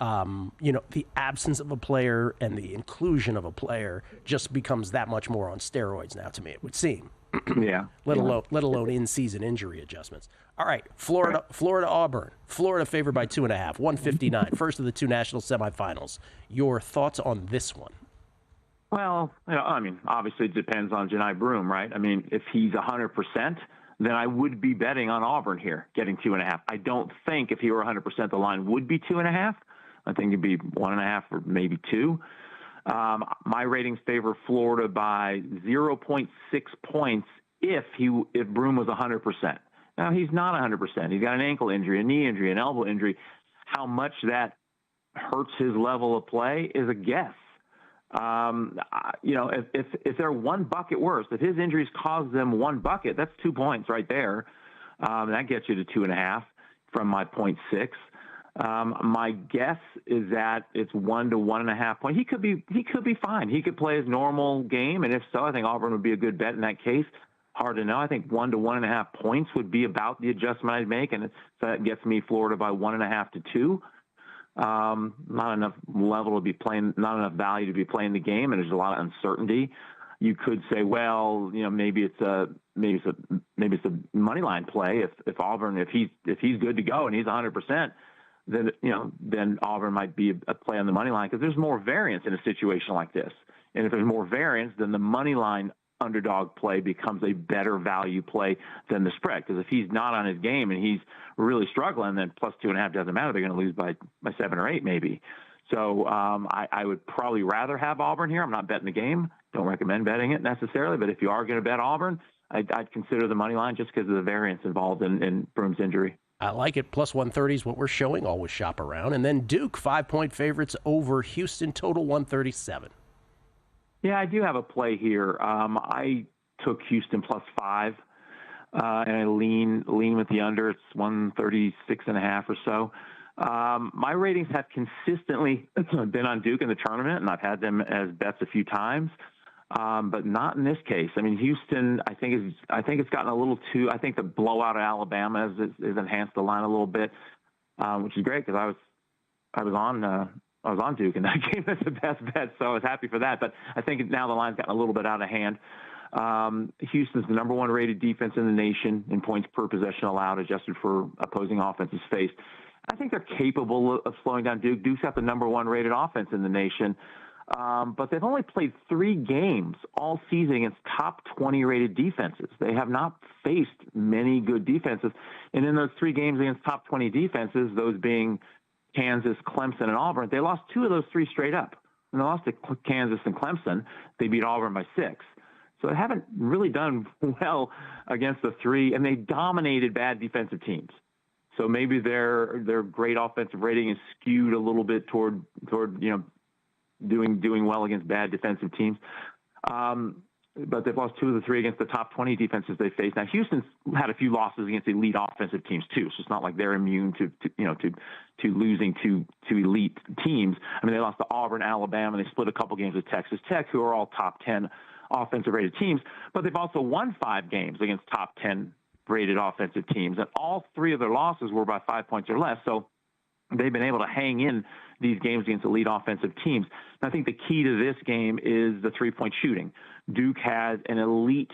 the absence of a player and the inclusion of a player just becomes that much more on steroids now, to me, it would seem. Yeah. Let alone in-season injury adjustments. All right, Florida, Auburn. Florida favored by 2.5, 159. First of the two national semifinals. Your thoughts on this one? Well, obviously it depends on Johni Broome, right? I mean, if he's 100%, then I would be betting on Auburn here, getting 2.5. I don't think if he were 100%, the line would be 2.5. I think it'd be 1.5 or maybe 2. My ratings favor Florida by 0.6 points if Broome was 100%. Now, he's not 100%. He's got an ankle injury, a knee injury, an elbow injury. How much that hurts his level of play is a guess. If they're one bucket worse, if his injuries cause them one bucket, that's 2 points right there. That gets you to 2.5 from my 0.6. My guess is that it's 1 to 1.5 points. He could be fine. He could play his normal game, and if so, I think Auburn would be a good bet in that case. Hard to know. I think 1 to 1.5 points would be about the adjustment I'd make, and so that gets me Florida by 1.5 to 2. Not enough level to be playing, not enough value to be playing the game, and there's a lot of uncertainty. You could say, well, maybe it's a money line play. If Auburn, if he's good to go and he's 100%. Then Auburn might be a play on the money line because there's more variance in a situation like this. And if there's more variance, then the money line underdog play becomes a better value play than the spread. Because if he's not on his game and he's really struggling, then plus 2.5 doesn't matter. They're going to lose by 7 or 8 maybe. So I would probably rather have Auburn here. I'm not betting the game. Don't recommend betting it necessarily. But if you are going to bet Auburn, I'd consider the money line just because of the variance involved in Broome's injury. I like it. Plus 130 is what we're showing. Always shop around. And then Duke, 5-point favorites over Houston, total 137. Yeah, I do have a play here. I took Houston plus 5, and I lean with the under. It's 136.5 or so. My ratings have consistently been on Duke in the tournament, and I've had them as bets a few times. But not in this case. I mean, Houston, I think it's gotten a little too. I think the blowout at Alabama has enhanced the line a little bit, which is great because I was on Duke in that game as the best bet, so I was happy for that. But I think now the line's gotten a little bit out of hand. Houston's the number 1 rated defense in the nation in points per possession allowed, adjusted for opposing offenses faced. I think they're capable of slowing down Duke. Duke's got the number 1 rated offense in the nation. But they've only played 3 games all season against top 20 rated defenses. They have not faced many good defenses. And in those 3 games against top 20 defenses, those being Kansas, Clemson, and Auburn, they lost 2 of those 3 straight up. And they lost to Kansas and Clemson. They beat Auburn by 6. So they haven't really done well against the 3, and they dominated bad defensive teams. So maybe their great offensive rating is skewed a little bit toward doing well against bad defensive teams. But they've lost 2 of the 3 against the top 20 defenses they faced. Now, Houston's had a few losses against elite offensive teams too, so it's not like they're immune to losing to elite teams. I mean, they lost to Auburn, Alabama, and they split a couple games with Texas Tech, who are all top 10 offensive rated teams. But they've also won 5 games against top 10 rated offensive teams. And all three of their losses were by 5 points or less. So they've been able to hang in these games against elite offensive teams. And I think the key to this game is the three-point shooting. Duke has an elite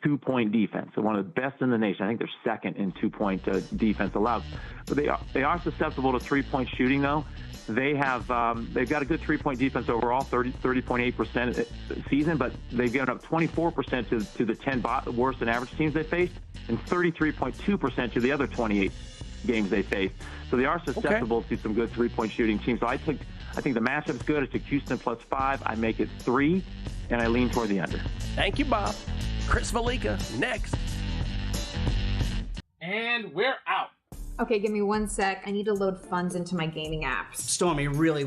two-point defense, so one of the best in the nation. I think they're second in two-point defense allowed. But they are susceptible to three-point shooting, though. They've got a good three-point defense overall, 30.8% season, but they've given up 24% to the 10 worst and average teams they faced, and 33.2% to the other 28 games they faced. So they are susceptible to some good three-point shooting teams. So I think the matchup's good. I took Houston +5. I make it 3, and I lean toward the under. Thank you, Bob. Chris Valika, next. And we're out. Okay, give me 1 sec. I need to load funds into my gaming apps. Stormy, really,